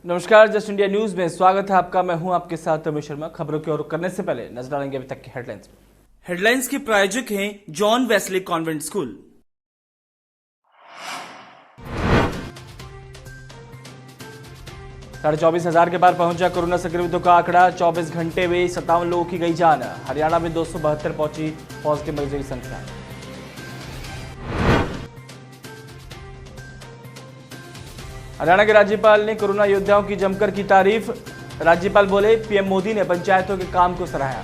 नमस्कार, just India news में स्वागत है आपका। मैं हूं आपके साथ रमेश शर्मा। खबरों की ओर करने से पहले नजर डालेंगे अभी तक की हेडलाइंस। हेडलाइंस के प्रायोजक हैं जॉन वेस्ले कॉन्वेंट स्कूल। 24,500 के पार पहुंचा कोरोना संक्रमितों का आंकड़ा। 24 घंटे में 57 लोगों की गई जान। हरियाणा में 272 पहुंची पॉजिटिव मरीजों की संख्या। हरियाणा के राज्यपाल ने कोरोना योद्धाओं की जमकर की तारीफ। राज्यपाल बोले, पीएम मोदी ने पंचायतों के काम को सराहा।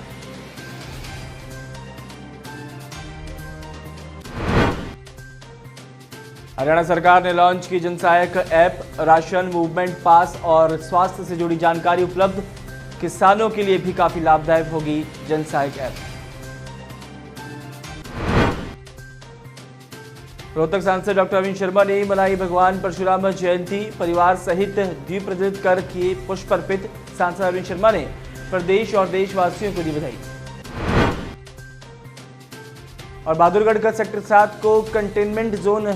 हरियाणा सरकार ने लॉन्च की जन सहायक ऐप। राशन, मूवमेंट पास और स्वास्थ्य से जुड़ी जानकारी उपलब्ध। किसानों के लिए भी काफी लाभदायक होगी जन सहायक ऐप। रोहतक सांसद डॉक्टर अरविंद शर्मा ने मनाई भगवान परशुराम जयंती। परिवार सहित दीप प्रज्वलित कर किए पुष्प अर्पित। सांसद अरविंद शर्मा ने प्रदेश और देशवासियों को दी बधाई। और बहादुरगढ़ का सेक्टर 7 को कंटेनमेंट जोन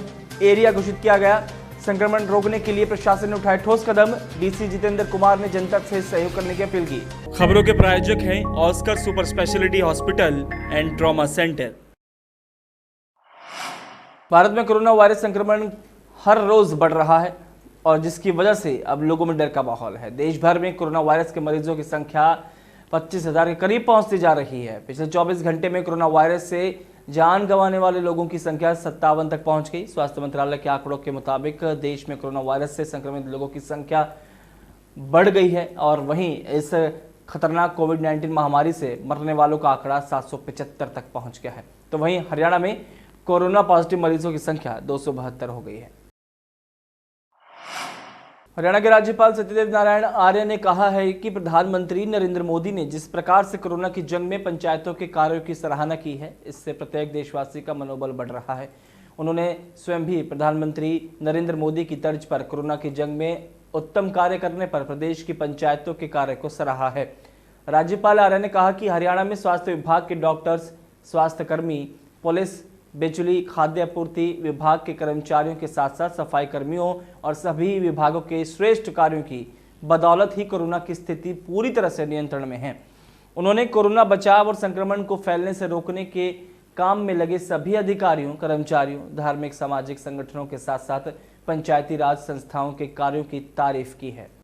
एरिया घोषित किया गया। संक्रमण रोकने के लिए प्रशासन ने उठाए ठोस कदम। डीसी जितेंद्र कुमार ने जनता से सहयोग करने की अपील की। खबरों के प्रायोजक हैं Oscar super speciality hospital and trauma centre. Bharat में कोरोना वायरस संक्रमण हर रोज बढ़ रहा है और जिसकी वजह से अब लोगों में डर का माहौल है। देश भर में कोरोना वायरस के मरीजों की संख्या 25,000 के करीब पहुंचती जा रही है। पिछले 24 घंटे में कोरोना वायरस से जान गंवाने वाले लोगों की संख्या 57 तक पहुंच गई। स्वास्थ्य मंत्रालय के आंकड़ों के मुताबिक देश में कोरोना वायरस से संक्रमित लोगों की संख्या बढ़ गई है और वहीं इस खतरनाक कोविड-19 महामारी से मरने वालों का आंकड़ा 775 तक पहुंच गया है। तो वहीं हरियाणा में कोरोना पॉजिटिव मरीजों की संख्या 272 हो गई है। हरियाणा के राज्यपाल सत्यदेव नारायण आर्य ने कहा है कि प्रधानमंत्री नरेंद्र मोदी ने जिस प्रकार से कोरोना की जंग में पंचायतों के कार्यों की सराहना की है, इससे प्रत्येक देशवासी का मनोबल बढ़ रहा है। उन्होंने स्वयं भी प्रधानमंत्री नरेंद्र मोदी की तर्ज पर कोरोना की जंग में उत्तम कार्य करने पर प्रदेश की पंचायतों के कार्य को सराहा है। राज्यपाल आर्य ने कहा कि हरियाणा में स्वास्थ्य विभाग के डॉक्टर्स, स्वास्थ्यकर्मी, पुलिस, बिजली, खाद्य आपूर्ति विभाग के कर्मचारियों के साथ साथ सफाई कर्मियों और सभी विभागों के श्रेष्ठ कार्यों की बदौलत ही कोरोना की स्थिति पूरी तरह से नियंत्रण में है। उन्होंने कोरोना बचाव और संक्रमण को फैलने से रोकने के काम में लगे सभी अधिकारियों, कर्मचारियों, धार्मिक सामाजिक संगठनों के साथ साथ पंचायती राज संस्थाओं के कार्यों की तारीफ की है।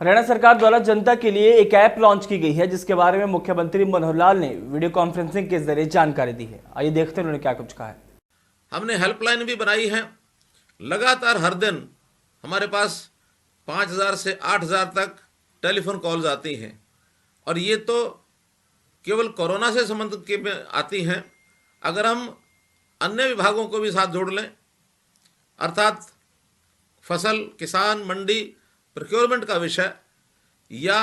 हरियाणा सरकार द्वारा जनता के लिए एक ऐप लॉन्च की गई है, जिसके बारे में मुख्यमंत्री मनोहर लाल ने वीडियो कॉन्फ्रेंसिंग के जरिए जानकारी दी है। आइए देखते हैं उन्होंने क्या कुछ कहा है। हमने हेल्पलाइन भी बनाई है। लगातार हर दिन हमारे पास 5,000 से 8,000 तक टेलीफोन कॉल्स आती हैं और ये तो केवल कोरोना से संबंधित के में आती हैं। अगर हम अन्य विभागों को भी साथ जोड़ लें, अर्थात फसल, किसान, मंडी, प्रोक्योरमेंट का विषय या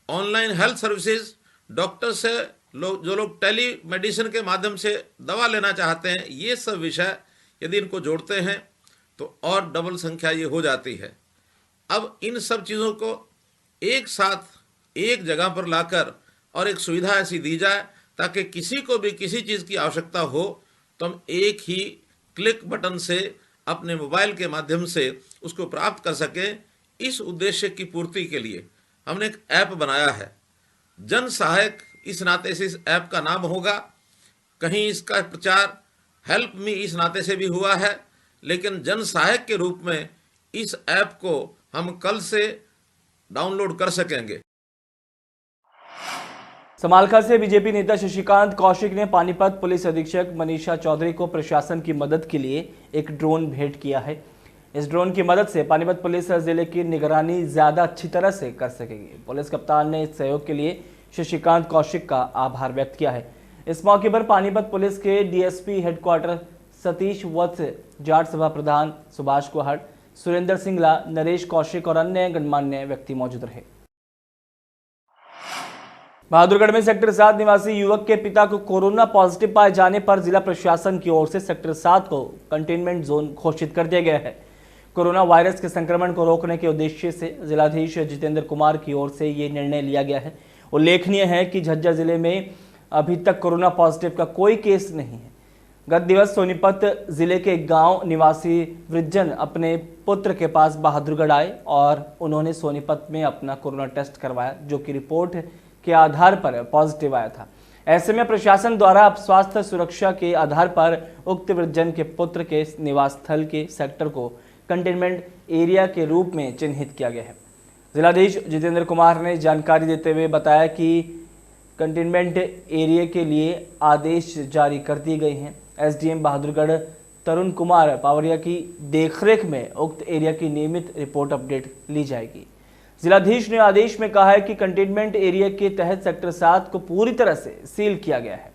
ऑनलाइन हेल्थ सर्विसेज, डॉक्टर से जो लोग टेली मेडिसिन के माध्यम से दवा लेना चाहते हैं, ये सब विषय यदि इनको जोड़ते हैं तो और डबल संख्या ये हो जाती है। अब इन सब चीज़ों को एक साथ एक जगह पर लाकर और एक सुविधा ऐसी दी जाए ताकि किसी को भी किसी चीज़ की आवश्यकता हो तो हम एक ही क्लिक बटन से अपने मोबाइल के माध्यम से उसको प्राप्त कर सकें। इस उद्देश्य की पूर्ति के लिए हमने एक ऐप बनाया है, जन सहायक इस नाते से इस ऐप का नाम होगा। कहीं इसका प्रचार हेल्प मी इस नाते से भी हुआ है, लेकिन जन सहायक के रूप में इस ऐप को हम कल से डाउनलोड कर सकेंगे। समालखा से बीजेपी नेता शशिकांत कौशिक ने पानीपत पुलिस अधीक्षक मनीषा चौधरी को प्रशासन की मदद के लिए एक ड्रोन भेंट किया है। इस ड्रोन की मदद से पानीपत पुलिस जिले की निगरानी ज्यादा अच्छी तरह से कर सकेगी। पुलिस कप्तान ने इस सहयोग के लिए शशिकांत कौशिक का आभार व्यक्त किया है। इस मौके पर पानीपत पुलिस के डीएसपी हेडक्वार्टर सतीश वत्स, जाट सभा प्रधान सुभाष कुहड़, सुरेंद्र सिंगला, नरेश कौशिक और अन्य गणमान्य व्यक्ति मौजूद रहे। बहादुरगढ़ में सेक्टर 7 निवासी युवक के पिता को कोरोना पॉजिटिव पाए जाने पर जिला प्रशासन की ओर से सेक्टर 7 को कंटेनमेंट जोन घोषित कर दिया गया है। कोरोना वायरस के संक्रमण को रोकने के उद्देश्य से जिलाधीश जितेंद्र कुमार की ओर से ये निर्णय लिया गया है। उल्लेखनीय है कि झज्जर जिले में अभी तक कोरोना पॉजिटिव का कोई केस नहीं है। गत दिवस सोनीपत जिले के गांव निवासी वृज्जन अपने पुत्र के पास बहादुरगढ़ आए और उन्होंने सोनीपत में अपना कोरोना टेस्ट करवाया, जो कि रिपोर्ट के आधार पर पॉजिटिव आया था। ऐसे में प्रशासन द्वारा अब स्वास्थ्य सुरक्षा के आधार पर उक्त वृज्जन के पुत्र के निवास स्थल के सेक्टर को कंटेनमेंट एरिया के रूप में चिन्हित किया गया है। जिलाधीश जितेंद्र कुमार ने जानकारी देते हुए बताया कि कंटेनमेंट एरिया के लिए आदेश जारी कर दिए गए हैं। एसडीएम बहादुरगढ़ तरुण कुमार पावरिया की देखरेख में उक्त एरिया की नियमित रिपोर्ट अपडेट ली जाएगी। जिलाधीश ने आदेश में कहा है कि कंटेनमेंट एरिया के तहत सेक्टर 7 को पूरी तरह से सील किया गया है।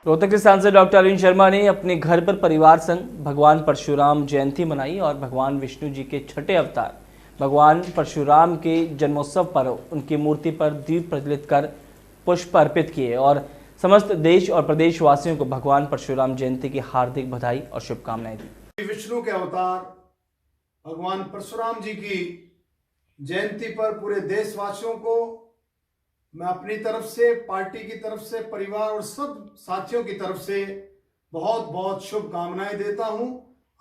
रोहतक के सांसद डॉक्टर अरविंद शर्मा ने अपने घर पर परिवार संग भगवान परशुराम जयंती मनाई और भगवान विष्णु जी के छठे अवतार भगवान परशुराम के जन्मोत्सव पर उनकी मूर्ति पर दीप प्रज्वलित कर पुष्प अर्पित किए और समस्त देश और प्रदेश वासियों को भगवान परशुराम जयंती की हार्दिक बधाई और शुभकामनाएं दी। विष्णु के अवतार भगवान परशुराम जी की जयंती पर पूरे देशवासियों को मैं अपनी तरफ से, पार्टी की तरफ से, परिवार और सब साथियों की तरफ से बहुत बहुत शुभकामनाएं देता हूं।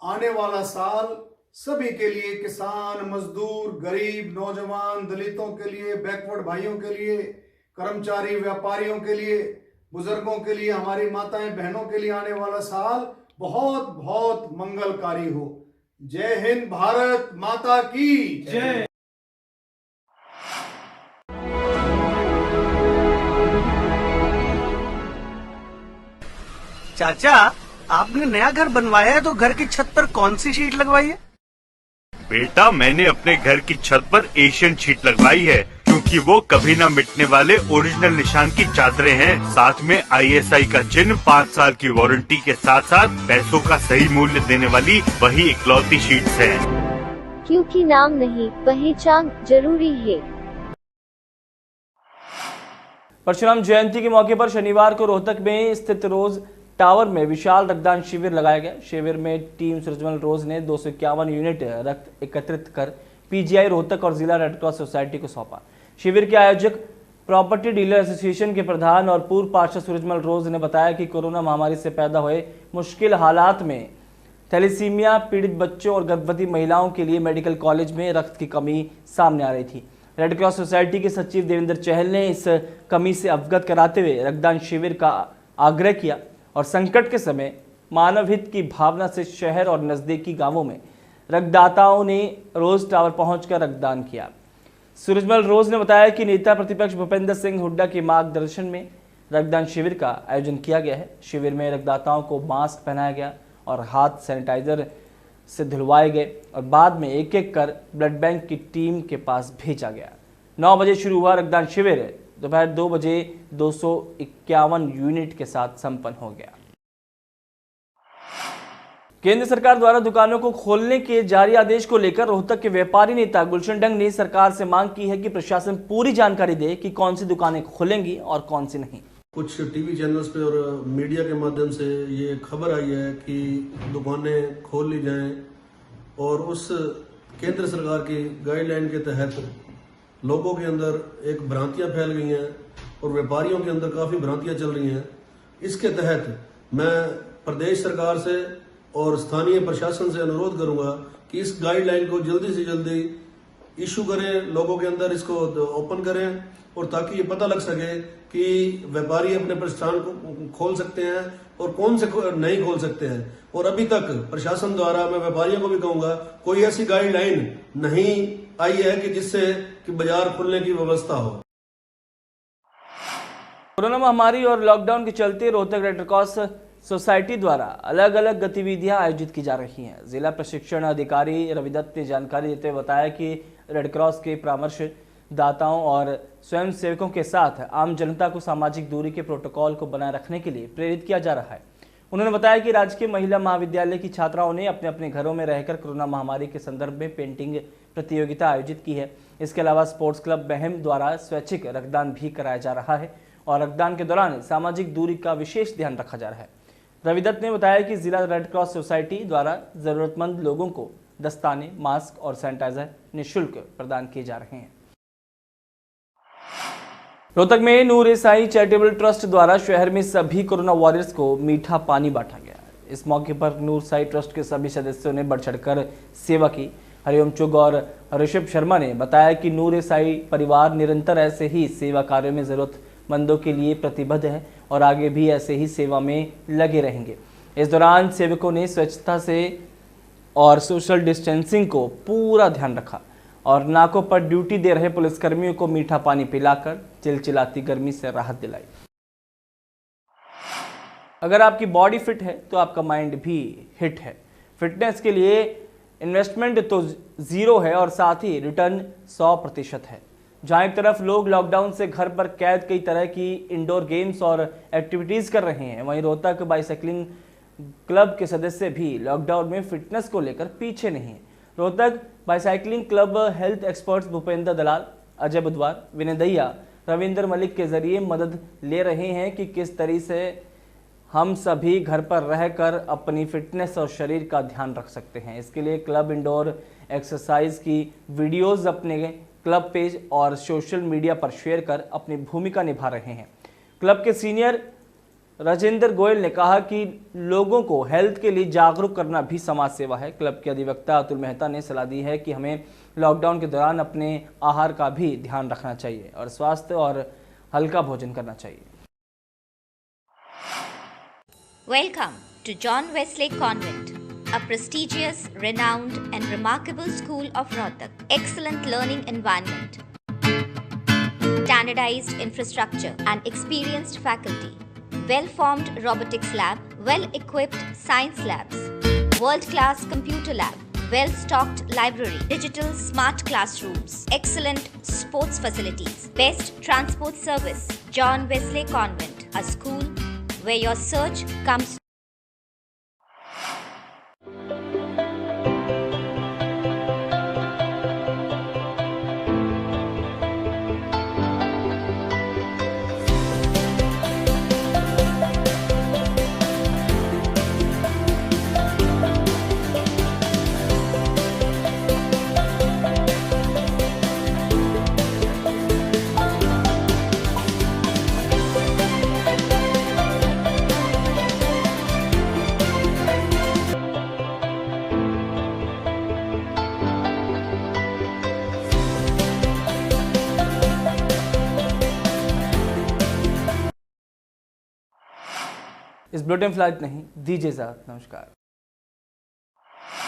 आने वाला साल सभी के लिए, किसान, मजदूर, गरीब, नौजवान, दलितों के लिए, बैकवर्ड भाइयों के लिए, कर्मचारी, व्यापारियों के लिए, बुजुर्गों के लिए, हमारी माताएं बहनों के लिए आने वाला साल बहुत बहुत मंगलकारी हो। जय हिंद, भारत माता की जय। चाचा, आपने नया घर बनवाया है तो घर की छत पर कौन सी शीट लगवाई है? बेटा, मैंने अपने घर की छत पर एशियन शीट लगवाई है, क्योंकि वो कभी न मिटने वाले ओरिजिनल निशान की चादरें हैं। साथ में ISI का चिन्ह, 5 साल की वारंटी के साथ साथ पैसों का सही मूल्य देने वाली वही इकलौती शीट्स हैं। क्योंकि नाम नहीं, पहचान जरूरी है। परशुराम जयंती के मौके पर शनिवार को रोहतक में स्थित रोज टावर में विशाल रक्तदान शिविर लगाया गया। शिविर में टीम सूरजमल रोज ने 251 यूनिट रक्त एकत्रित कर PGI रोहतक और जिला रेड क्रॉस सोसाइटी को सौंपा। शिविर के आयोजक प्रॉपर्टी डीलर एसोसिएशन के प्रधान और पूर्व पार्षद सूरजमल रोज ने बताया कि कोरोना महामारी से पैदा हुए मुश्किल हालात में थैलेसीमिया पीड़ित बच्चों और गर्भवती महिलाओं के लिए मेडिकल कॉलेज में रक्त की कमी सामने आ रही थी। रेड क्रॉस सोसाइटी के सचिव देवेंद्र चहल ने इस कमी से अवगत कराते हुए रक्तदान शिविर का आग्रह किया और संकट के समय मानव हित की भावना से शहर और नजदीकी गांवों में रक्तदाताओं ने रोज टावर पहुंचकर रक्तदान किया। सूरजमल रोज ने बताया कि नेता प्रतिपक्ष भूपेंद्र सिंह हुड्डा के मार्गदर्शन में रक्तदान शिविर का आयोजन किया गया है। शिविर में रक्तदाताओं को मास्क पहनाया गया और हाथ सैनिटाइजर से धुलवाए गए और बाद में एक एक कर ब्लड बैंक की टीम के पास भेजा गया। 9 बजे शुरू हुआ रक्तदान शिविर दोपहर 2 बजे 251 यूनिट के साथ संपन्न हो गया। केंद्र सरकार द्वारा दुकानों को खोलने के जारी आदेश को लेकर रोहतक के व्यापारी नेता गुलशन डंग ने सरकार से मांग की है कि प्रशासन पूरी जानकारी दे कि कौन सी दुकानें खुलेंगी और कौन सी नहीं। कुछ टीवी चैनल्स पे और मीडिया के माध्यम से ये खबर आई है कि दुकानें खोल ली जाएं और उस केंद्र सरकार की गाइडलाइन के तहत लोगों के अंदर एक भ्रांतियां फैल गई हैं और व्यापारियों के अंदर काफ़ी भ्रांतियां चल रही हैं। इसके तहत मैं प्रदेश सरकार से और स्थानीय प्रशासन से अनुरोध करूंगा कि इस गाइडलाइन को जल्दी से जल्दी इशू करें, लोगों के अंदर इसको ओपन करें और ताकि ये पता लग सके कि व्यापारी अपने प्रतिष्ठान को खोल सकते हैं और कौन से नहीं खोल सकते हैं। और अभी तक प्रशासन द्वारा, मैं व्यापारियों को भी कहूंगा, कोई ऐसी गाइडलाइन नहीं आई है कि जिससे कि बाजार खुलने की व्यवस्था हो। कोरोना महामारी और लॉकडाउन के चलते रोहतक रेड क्रॉस सोसाइटी द्वारा अलग अलग गतिविधियां आयोजित की जा रही हैं। जिला प्रशिक्षण अधिकारी रविदत्त ने जानकारी देते हुए बताया कि रेड क्रॉस के परामर्श दाताओं और स्वयं सेवकों के साथ आम जनता को सामाजिक दूरी के प्रोटोकॉल को बनाए रखने के लिए प्रेरित किया जा रहा है। उन्होंने बताया कि राजकीय महिला महाविद्यालय की छात्राओं ने अपने अपने घरों में रहकर कोरोना महामारी के संदर्भ में पेंटिंग प्रतियोगिता आयोजित की है। इसके अलावा स्पोर्ट्स क्लब बहम द्वारा स्वैच्छिक रक्तदान भी कराया जा रहा है और रक्तदान के दौरान सामाजिक दूरी का विशेष ध्यान रखा जा रहा है। रविदत्त ने बताया कि जिला रेड क्रॉस सोसाइटी द्वारा जरूरतमंद लोगों को दस्ताने, मास्क और सैनिटाइजर निःशुल्क प्रदान किए जा रहे हैं। रोहतक में नूर ए साई चैरिटेबल ट्रस्ट द्वारा शहर में सभी कोरोना वॉरियर्स को मीठा पानी बांटा गया। इस मौके पर नूर साई ट्रस्ट के सभी सदस्यों ने बढ़ चढ़कर सेवा की। हरिओम चुग और ऋषभ शर्मा ने बताया कि नूर ए साई परिवार निरंतर ऐसे ही सेवा कार्यों में जरूरतमंदों के लिए प्रतिबद्ध है और आगे भी ऐसे ही सेवा में लगे रहेंगे। इस दौरान सेवकों ने स्वच्छता से और सोशल डिस्टेंसिंग को पूरा ध्यान रखा और नाकों पर ड्यूटी दे रहे पुलिसकर्मियों को मीठा पानी पिलाकर चिलचिलाती गर्मी से राहत दिलाई। अगर आपकी बॉडी फिट है तो आपका माइंड भी हिट है। फिटनेस के लिए इन्वेस्टमेंट तो जीरो है और साथ ही रिटर्न 100% है। जहां एक तरफ लोग लॉकडाउन से घर पर कैद कई तरह की इंडोर गेम्स और एक्टिविटीज कर रहे हैं, वहीं रोहतक बाइसाइकिलिंग क्लब के सदस्य भी लॉकडाउन में फिटनेस को लेकर पीछे नहीं है। Rohtak bicycling club health experts Bhupendra Dalal, Ajay Budhwar, Vinay Dahiya, Ravindra Malik के जरिए मदद ले रहे हैं कि किस तरह से हम सभी घर पर रहकर अपनी फिटनेस और शरीर का ध्यान रख सकते हैं। इसके लिए क्लब इंडोर एक्सरसाइज की वीडियोस अपने क्लब पेज और सोशल मीडिया पर शेयर कर अपनी भूमिका निभा रहे हैं। क्लब के सीनियर राजेंद्र गोयल ने कहा कि लोगों को हेल्थ के लिए जागरूक करना भी समाज सेवा है। क्लब के अधिवक्ता अतुल मेहता ने सलाह दी है कि हमें लॉकडाउन के दौरान अपने आहार का भी ध्यान रखना चाहिए और स्वास्थ्य और हल्का भोजन करना चाहिए। Welcome to John Wesley Convent, a prestigious, renowned and remarkable school of Rohtak. Excellent learning environment, standardized infrastructure and experienced faculty, well-formed robotics lab, well-equipped science labs, world-class computer lab, well-stocked library, digital smart classrooms, excellent sports facilities, best transport service. John Wesley Convent, a school where your search comes. इस bulletin flight नहीं दीजिए इजाजत। नमस्कार।